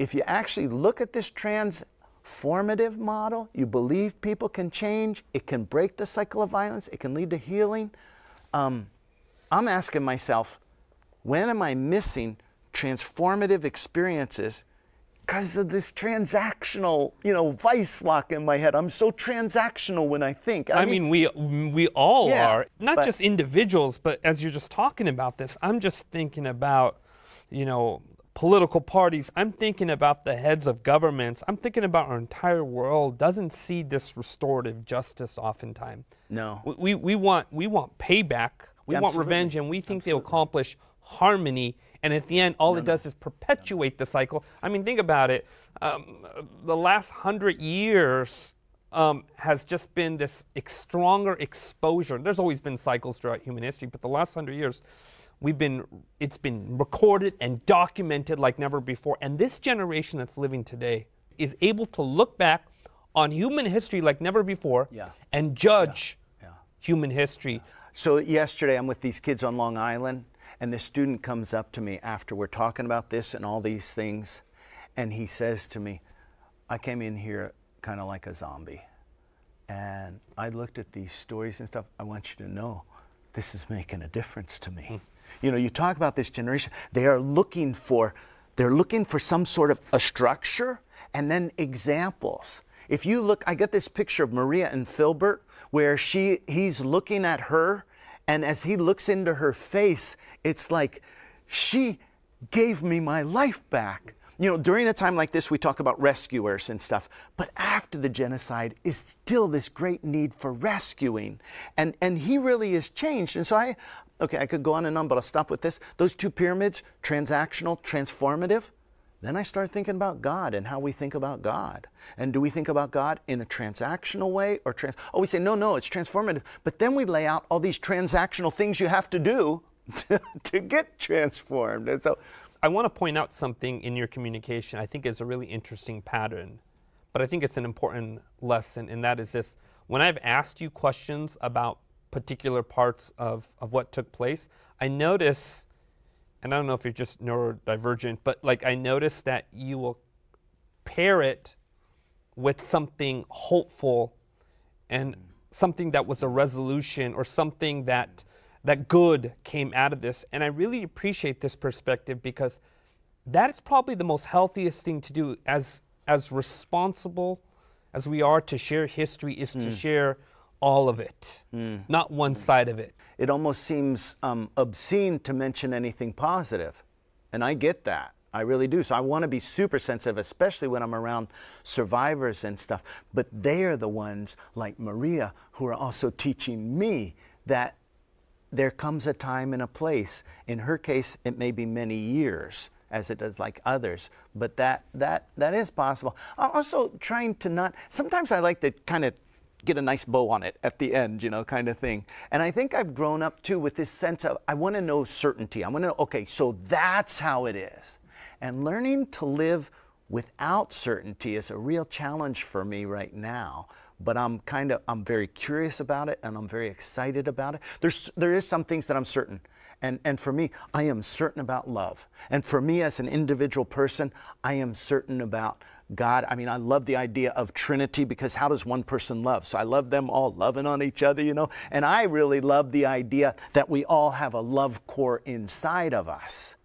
if you actually look at this transformative model, you believe people can change, it can break the cycle of violence, it can lead to healing. I'm asking myself, when am I missing transformative experiences because of this transactional, you know, vice lock in my head? I'm so transactional when I think.
I mean, we all are, not just individuals, but as you're just talking about this, I'm just thinking about, you know, political parties. I'm thinking about the heads of governments. I'm thinking about our entire world doesn't see this restorative justice oftentimes.
No.
We want payback. We want revenge, and we think they'll accomplish harmony. And at the end, all it does is perpetuate the cycle. I mean, think about it. The last 100 years has just been this stronger exposure. There's always been cycles throughout human history, but the last 100 years, it's been recorded and documented like never before. And this generation that's living today is able to look back on human history like never before and judge human history.
So yesterday, I'm with these kids on Long Island. And the student comes up to me after we're talking about this and all these things, and he says to me, I came in here kind of like a zombie. And I looked at these stories and stuff. I want you to know, this is making a difference to me. You know, you talk about this generation, they're looking for some sort of a structure and then examples. If you look, I got this picture of Maria and Filbert where he's looking at her, and as he looks into her face, it's like, she gave me my life back. You know, during a time like this, we talk about rescuers and stuff, but after the genocide is still this great need for rescuing. And he really has changed. And so I could go on and on, but I'll stop with this. Those two pyramids, transactional, transformative. Then I start thinking about God and how we think about God. And do we think about God in a transactional way or we say, no, it's transformative. But then we lay out all these transactional things you have to do to get transformed. And so
I want to point out something in your communication I think is a really interesting pattern, but I think it's an important lesson, and that is this. When I've asked you questions about particular parts of what took place, I notice, and I don't know if you're just neurodivergent, but like I notice that you will pair it with something hopeful and something that was a resolution or something that good came out of this. And I really appreciate this perspective because that is probably the most healthiest thing to do as responsible as we are to share history is to share all of it, not one side of it.
It almost seems obscene to mention anything positive. And I get that. I really do. So I want to be super sensitive, especially when I'm around survivors and stuff. But they are the ones, like Maria, who are also teaching me that there comes a time and a place. In her case, it may be many years. as it does like others. But that is possible. I'm also trying to not, sometimes I like to kind of get a nice bow on it at the end, you know, kind of thing. And I think I've grown up too with this sense of, I want to know certainty. I want to know, okay, so that's how it is. And learning to live without certainty is a real challenge for me right now. But I'm very curious about it, and I'm very excited about it. There is some things that I'm certain. And for me, I am certain about love. And for me as an individual person, I am certain about God. I mean, I love the idea of Trinity, because how does one person love? So I love them all loving on each other, you know. And I really love the idea that we all have a love core inside of us.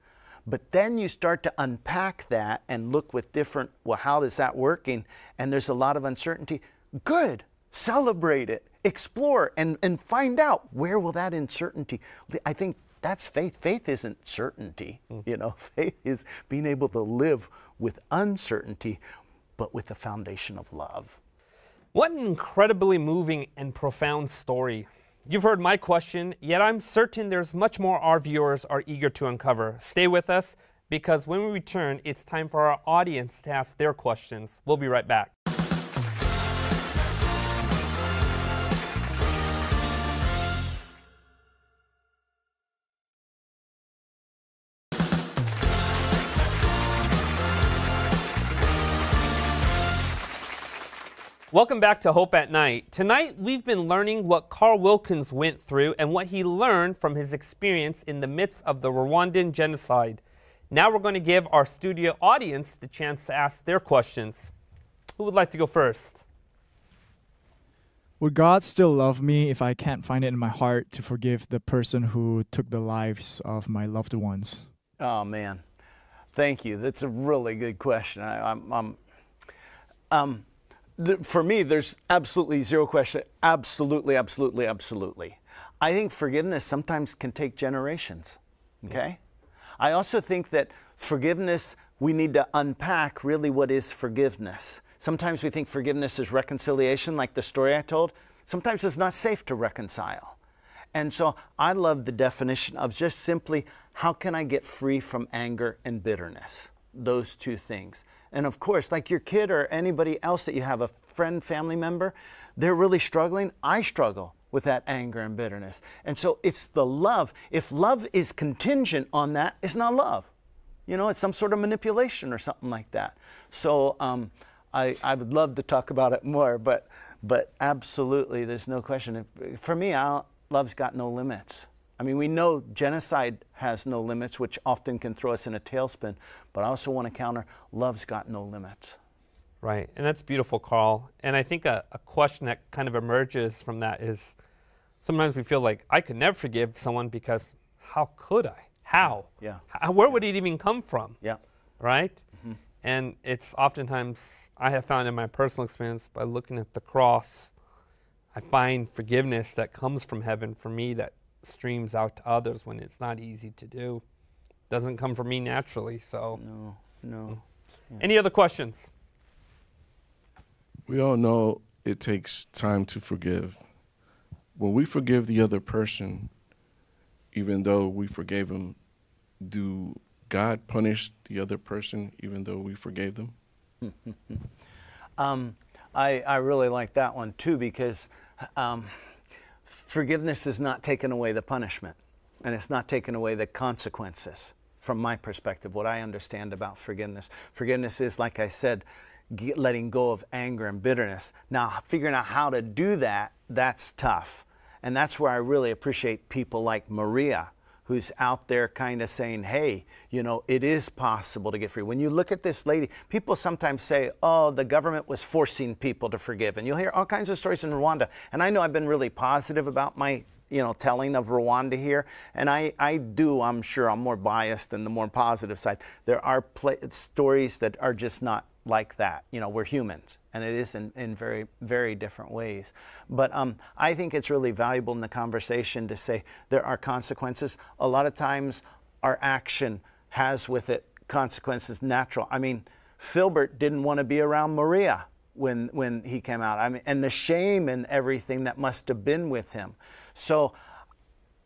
But then you start to unpack that and look with different, well, how is that working? And there's a lot of uncertainty. Good. Celebrate it. Explore and find out, where will that uncertainty. I think that's faith. Faith isn't certainty. You know, faith is being able to live with uncertainty, but with the foundation of love.
What an incredibly moving and profound story. You've heard my question, yet I'm certain there's much more our viewers are eager to uncover. Stay with us, because when we return, it's time for our audience to ask their questions. We'll be right back. Welcome back to Hope at Night. Tonight, we've been learning what Carl Wilkins went through and what he learned from his experience in the midst of the Rwandan genocide. Now we're going to give our studio audience the chance to ask their questions. Who would like to go first?
Would God still love me if I can't find it in my heart to forgive the person who took the lives of my loved ones?
Oh, man. Thank you. That's a really good question. For me, there's absolutely zero question. Absolutely, absolutely, absolutely. I think forgiveness sometimes can take generations, okay? I also think that forgiveness, we need to unpack really what is forgiveness. Sometimes we think forgiveness is reconciliation, like the story I told. Sometimes it's not safe to reconcile. And so I love the definition of just simply, how can I get free from anger and bitterness? Those two things. And of course, like your kid or anybody else that you have, a friend, family member, they're really struggling. I struggle with that anger and bitterness. And so it's the love. If love is contingent on that, it's not love. You know, it's some sort of manipulation or something like that. So I would love to talk about it more, but absolutely, there's no question. For me, love's got no limits. I mean, we know genocide has no limits, which often can throw us in a tailspin, but I also want to counter, love's got no limits.
Right, and that's beautiful, Carl. And I think a question that kind of emerges from that is, sometimes we feel like, I could never forgive someone because how could I? How?
Yeah.
Where would it even come from?
Yeah.
Right? Mm-hmm. And it's oftentimes, I have found in my personal experience, by looking at the cross, I find forgiveness that comes from heaven for me that streams out to others when it's not easy to do. Doesn't come from me naturally, so.
No. Yeah.
Any other questions?
We all know it takes time to forgive. When we forgive the other person, even though we forgave them, do God punish the other person even though we forgave them?
I really like that one too, because forgiveness is not taking away the punishment, and it's not taking away the consequences. From my perspective, what I understand about forgiveness. Forgiveness is, like I said, letting go of anger and bitterness. Now, figuring out how to do that, that's tough. And that's where I really appreciate people like Maria, who's out there kind of saying, hey, you know, it is possible to get free. When you look at this lady, people sometimes say, oh, the government was forcing people to forgive. And you'll hear all kinds of stories in Rwanda. And I know I've been really positive about my, telling of Rwanda here. And I'm sure I'm more biased than the more positive side. There are stories that are just not like that. We're humans, and it is in very, very different ways. But I think it's really valuable in the conversation to say there are consequences. A lot of times our action has with it consequences natural. I mean, Filbert didn't want to be around Maria when he came out. I mean, and the shame and everything that must have been with him. So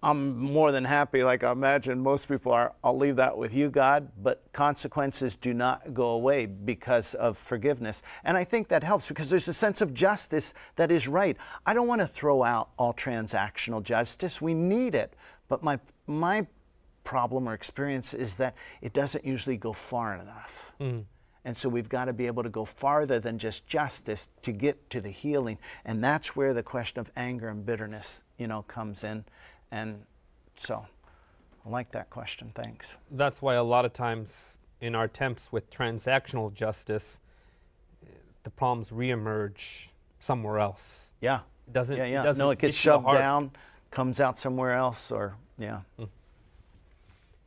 I'm more than happy, like I imagine most people are, I'll leave that with you, God, but consequences do not go away because of forgiveness. And I think that helps because there's a sense of justice that is right. I don't want to throw out all transactional justice. We need it. But my problem or experience is that it doesn't usually go far enough. And so we've got to be able to go farther than just justice to get to the healing. And that's where the question of anger and bitterness, comes in. And so I like that question. Thanks.
That's why a lot of times in our attempts with transactional justice, the problems reemerge somewhere else.
Yeah.
It doesn't.
Yeah, yeah.
It doesn't
No, it gets shoved down, comes out somewhere else, or yeah.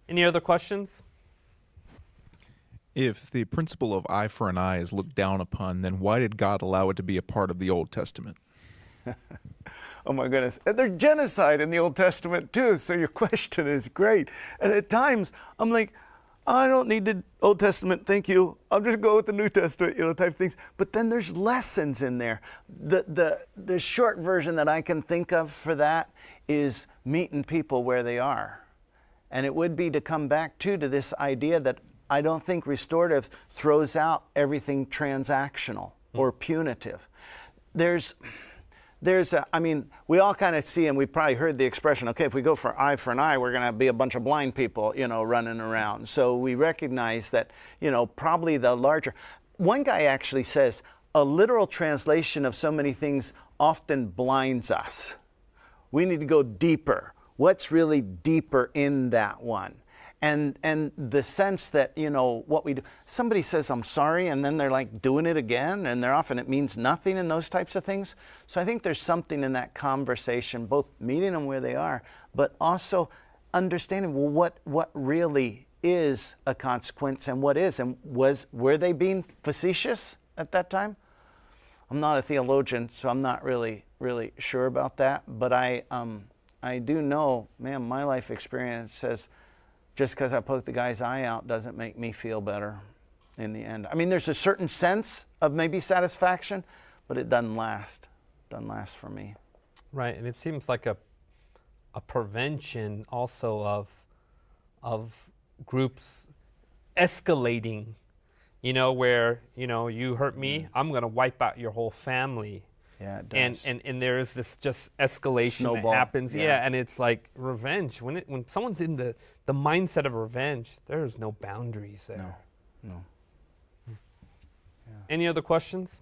Any other questions?
If the principle of eye for an eye is looked down upon, then why did God allow it to be a part of the Old Testament?
Oh my goodness. And there's genocide in the Old Testament too, so your question is great. And at times, I'm like, I don't need the Old Testament, thank you. I'll just go with the New Testament, type of things. But then there's lessons in there. The short version that I can think of for that is meeting people where they are. And it would be to come back to this idea that I don't think restorative throws out everything transactional or punitive. We all kind of see, and we probably heard the expression, okay, if we go for an eye, we're going to be a bunch of blind people, running around. So we recognize that, probably the larger. One guy actually says, a literal translation of so many things often blinds us. We need to go deeper. What's really deeper in that one? And the sense that, what we do, somebody says, I'm sorry, and then they're like doing it again, and they're often, it means nothing and those types of things. So I think there's something in that conversation, both meeting them where they are, but also understanding, well, what really is a consequence and what is, and were they being facetious at that time? I'm not a theologian, so I'm not really sure about that, but I do know, man, my life experience says, just because I poked the guy's eye out doesn't make me feel better in the end. I mean, there's a certain sense of maybe satisfaction, but it doesn't last. Doesn't last for me.
Right, and it seems like a prevention also of groups escalating, where, you hurt me, I'm going to wipe out your whole family.
Yeah, it does.
And there is this just escalation
Snowball.
that happens. Yeah, and it's like revenge. When someone's in the mindset of revenge, there's no boundaries there.
No.
Yeah. Any other questions?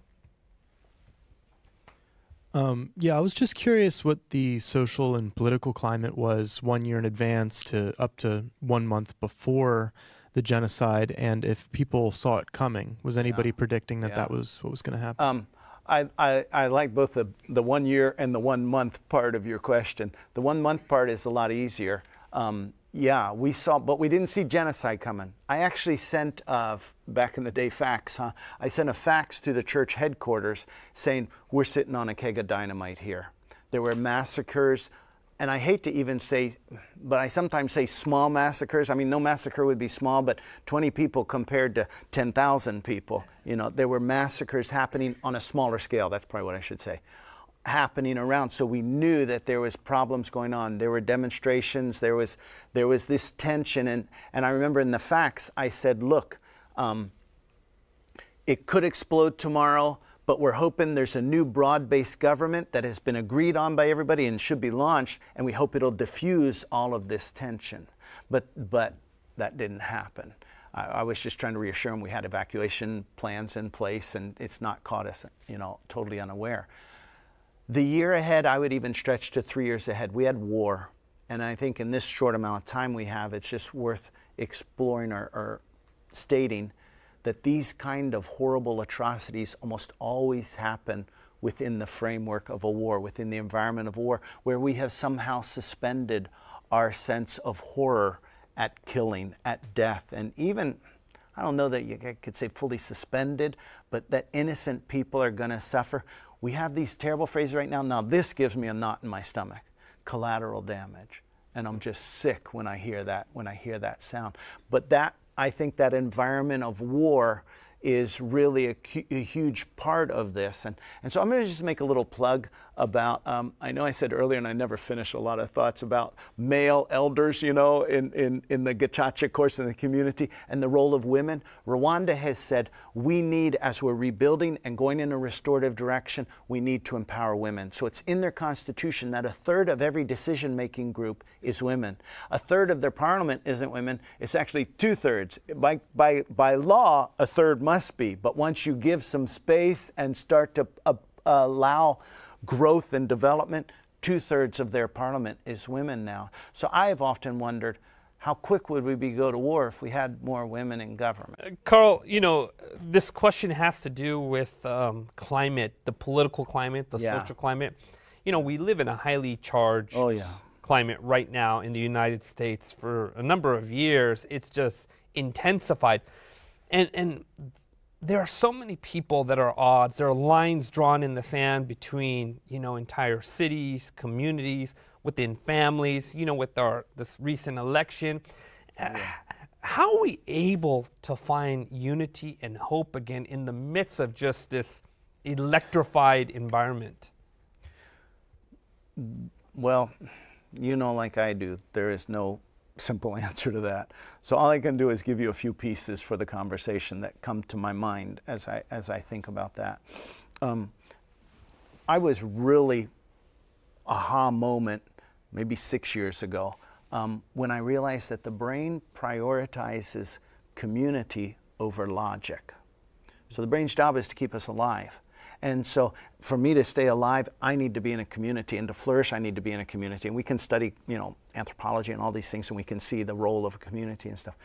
Yeah, I was just curious what the social and political climate was 1 year in advance to up to 1 month before the genocide, and if people saw it coming. Was anybody predicting that was what was going to happen?
I like both the 1 year and the 1 month part of your question. The 1 month part is a lot easier. Yeah, we saw, but we didn't see genocide coming. I actually sent, back in the day, fax. I sent a fax to the church headquarters saying, we're sitting on a keg of dynamite here. There were massacres, and I hate to even say, but I sometimes say small massacres. I mean, no massacre would be small, but 20 people compared to 10,000 people. There were massacres happening on a smaller scale. That's probably what I should say. Happening around, so we knew that there was problems going on. There were demonstrations. There was this tension, and I remember in the fax I said, look, it could explode tomorrow, but we're hoping there's a new broad-based government that has been agreed on by everybody and should be launched, and we hope it'll diffuse all of this tension. But that didn't happen. I was just trying to reassure them we had evacuation plans in place, and it's not caught us, totally unaware. The year ahead, I would even stretch to 3 years ahead. We had war, and I think in this short amount of time we have, it's just worth exploring or stating that these kind of horrible atrocities almost always happen within the framework of a war, within the environment of war, where we have somehow suspended our sense of horror at killing, at death, and even, I don't know that you could say fully suspended, but that innocent people are going to suffer. We have these terrible phrases right now. Now this gives me a knot in my stomach, collateral damage, and I'm just sick when I hear that sound. But I think that environment of war is really a huge part of this. And so I'm going to just make a little plug. about, I know I said earlier, and I never finish a lot of thoughts about male elders, you know, in the Gacaca course in the community, and the role of women. Rwanda has said we need, as we're rebuilding and going in a restorative direction, we need to empower women. So it's in their constitution that 1/3 of every decision-making group is women. 1/3 of their parliament isn't women. It's actually 2/3. By law, 1/3 must be. But once you give some space and start to allow growth and development, 2/3 of their parliament is women now. So I have often wondered, how quick would we go to war if we had more women in government?
Carl, you know, this question has to do with climate, the political climate, the social climate. You know, we live in a highly charged climate right now in the United States. For a number of years, it's just intensified. And there are so many people that are odds. There are lines drawn in the sand between, you know, entire cities, communities, within families, you know, with this recent election. How are we able to find unity and hope again in the midst of just this electrified environment?
Well, you know, like I do, there is no simple answer to that. So all I can do is give you a few pieces for the conversation that come to my mind as I think about that. I was really aha moment maybe 6 years ago when I realized that the brain prioritizes community over logic. So the brain's job is to keep us alive. And so for me to stay alive, I need to be in a community, and to flourish, I need to be in a community. And we can study, you know, anthropology and all these things, and we can see the role of a community and stuff.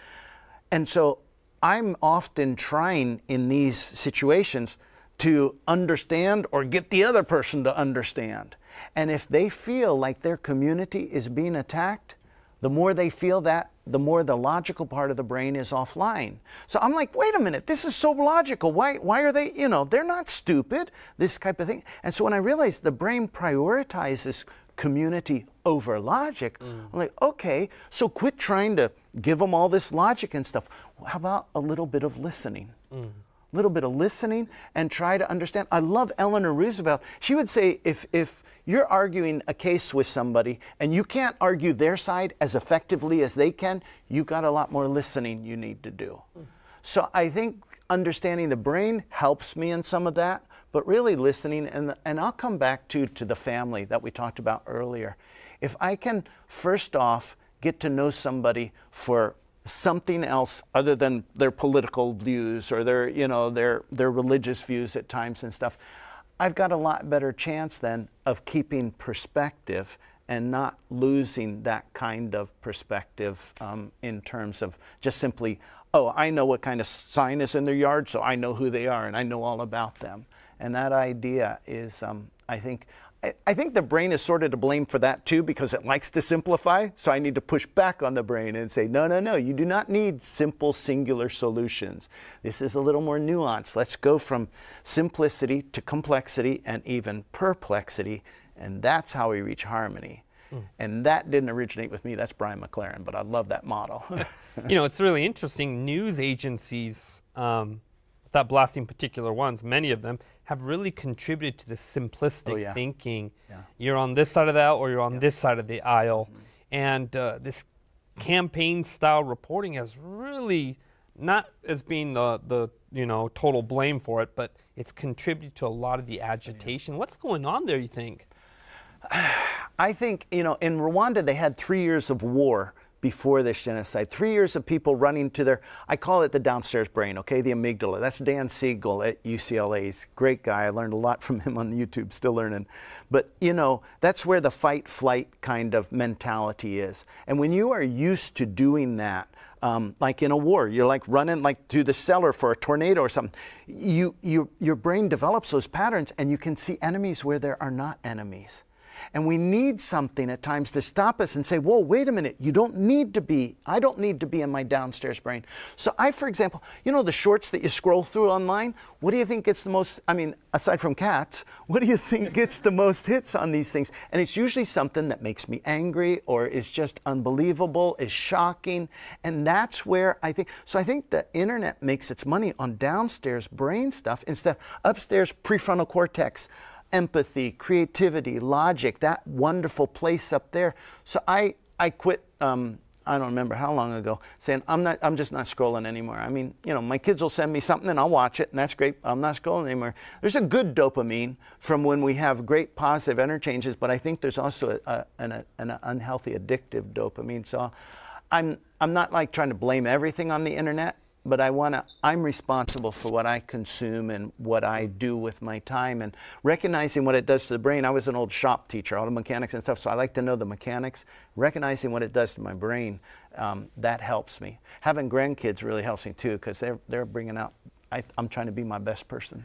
And so I'm often trying in these situations to understand or get the other person to understand. And if they feel like their community is being attacked, the more they feel that, the more the logical part of the brain is offline. So I'm like, wait a minute, this is so logical. Why are they, you know, they're not stupid, this type of thing. And so when I realized the brain prioritizes community over logic, I'm like, okay, so quit trying to give them all this logic and stuff. How about a little bit of listening? Little bit of listening and try to understand. I love Eleanor Roosevelt. She would say if you're arguing a case with somebody and you can't argue their side as effectively as they can, you got a lot more listening you need to do. So I think understanding the brain helps me in some of that, but really listening, and I'll come back to the family that we talked about earlier. If I can first off get to know somebody for something else other than their political views or their, you know, their religious views at times and stuff, I've got a lot better chance then of keeping perspective and not losing that kind of perspective in terms of just simply, oh, I know what kind of sign is in their yard, so I know who they are and I know all about them. And that idea is, I think the brain is sort of to blame for that too, because it likes to simplify. So I need to push back on the brain and say, no, no, no, you do not need simple singular solutions. This is a little more nuanced. Let's go from simplicity to complexity and even perplexity. And that's how we reach harmony. And that didn't originate with me. That's Brian McLaren, but I love that model.
You know, it's really interesting. News agencies, without blasting particular ones, many of them have really contributed to the simplistic thinking. You're on this side of the aisle or you're on this side of the aisle. And this campaign style reporting has really, not as being the you know, total blame for it, but it's contributed to a lot of the agitation. What's going on there, you think?
I think, you know, in Rwanda they had 3 years of war before this genocide. 3 years of people running to their, I call it the downstairs brain, okay, the amygdala. That's Dan Siegel at UCLA. He's a great guy. I learned a lot from him on YouTube, still learning. But, you know, that's where the fight-flight kind of mentality is. And when you are used to doing that, like in a war, you're like running like to the cellar for a tornado or something, your brain develops those patterns and you can see enemies where there are not enemies. And we need something at times to stop us and say, whoa, wait a minute, you don't need to be, I don't need to be in my downstairs brain. So I, for example, you know the shorts that you scroll through online? What do you think gets the most, I mean, aside from cats, what do you think gets the most hits on these things? And it's usually something that makes me angry or is just unbelievable, is shocking. And that's where I think, so I think the internet makes its money on downstairs brain stuff instead of upstairs prefrontal cortex. empathy, creativity, logic, that wonderful place up there. So I quit, I don't remember how long ago, saying I'm just not scrolling anymore. I mean, you know, my kids will send me something and I'll watch it, and that's great. I'm not scrolling anymore. There's a good dopamine from when we have great positive interchanges, but I think there's also an unhealthy addictive dopamine. So I'm not like trying to blame everything on the internet, but I'm responsible for what I consume and what I do with my time, and recognizing what it does to the brain. I was an old shop teacher, auto mechanics and stuff, so I like to know the mechanics. Recognizing what it does to my brain, that helps me. Having grandkids really helps me too, because they're bringing out, I'm trying to be my best person.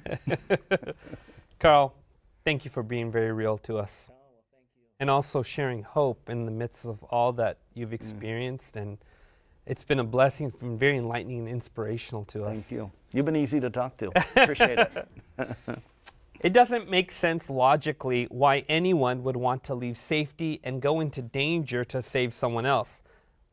Carl, thank you for being very real to us. Oh, well, thank you. And also sharing hope in the midst of all that you've experienced. And it's been a blessing. It's been very enlightening and inspirational to us.
Thank you. You've been easy to talk to. Appreciate it.
It doesn't make sense logically why anyone would want to leave safety and go into danger to save someone else.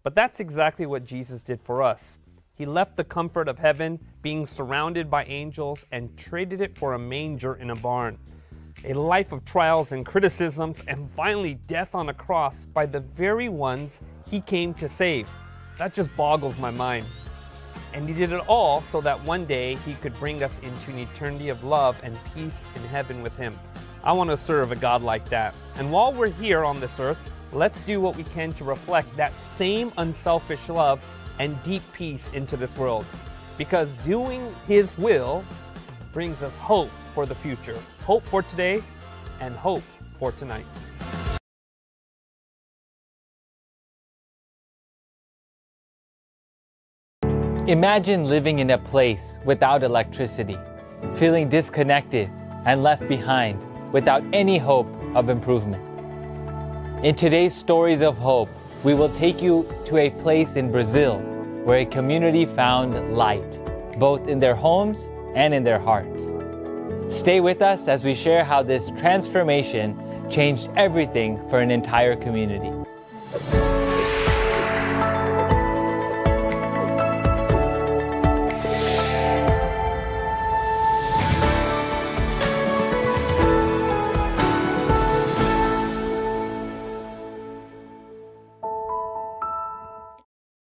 But that's exactly what Jesus did for us. He left the comfort of heaven, being surrounded by angels, and traded it for a manger in a barn. A life of trials and criticisms, and finally death on a cross by the very ones he came to save. That just boggles my mind. And he did it all so that one day he could bring us into an eternity of love and peace in heaven with him. I want to serve a God like that. And while we're here on this earth, let's do what we can to reflect that same unselfish love and deep peace into this world. Because doing his will brings us hope for the future, hope for today, and hope for tonight.
Imagine living in a place without electricity, feeling disconnected and left behind without any hope of improvement. In today's Stories of Hope, we will take you to a place in Brazil where a community found light, both in their homes and in their hearts. Stay with us as we share how this transformation changed everything for an entire community.